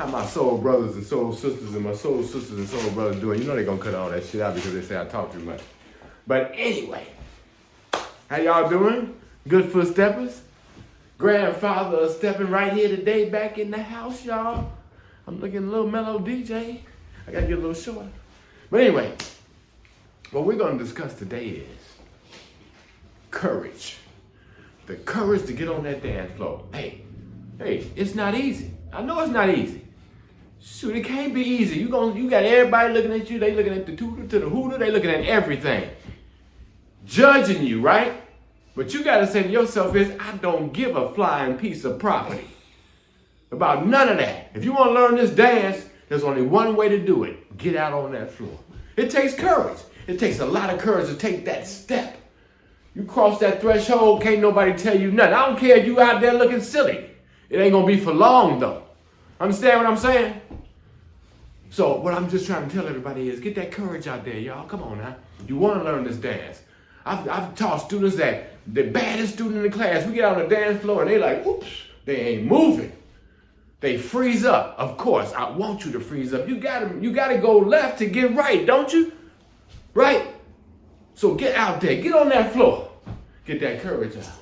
How my soul brothers and soul sisters and my soul sisters and soul brothers doing? You know they're gonna cut all that shit out because they say I talk too much. But anyway, how y'all doing? Good footsteppers? Grandfather stepping right here today back in the house, y'all. I'm looking a little mellow DJ. I gotta get a little shorter. But anyway, what we're gonna discuss today is courage. The courage to get on that dance floor. Hey, it's not easy. I know it's not easy. Shoot, it can't be easy. You got everybody looking at you. They looking at the tutor to the hooter. They looking at everything. Judging you, right? But you got to say to yourself is, I don't give a flying piece of property about none of that. If you want to learn this dance, there's only one way to do it. Get out on that floor. It takes courage. It takes a lot of courage to take that step. You cross that threshold, can't nobody tell you nothing. I don't care if you out there looking silly. It ain't going to be for long, though. Understand what I'm saying? So what I'm just trying to tell everybody is get that courage out there, y'all. Come on now. You want to learn this dance. I've taught students that the baddest student in the class, we get on the dance floor and they like, oops, they ain't moving. They freeze up. Of course, I want you to freeze up. You gotta go left to get right, don't you? Right? So get out there. Get on that floor. Get that courage out.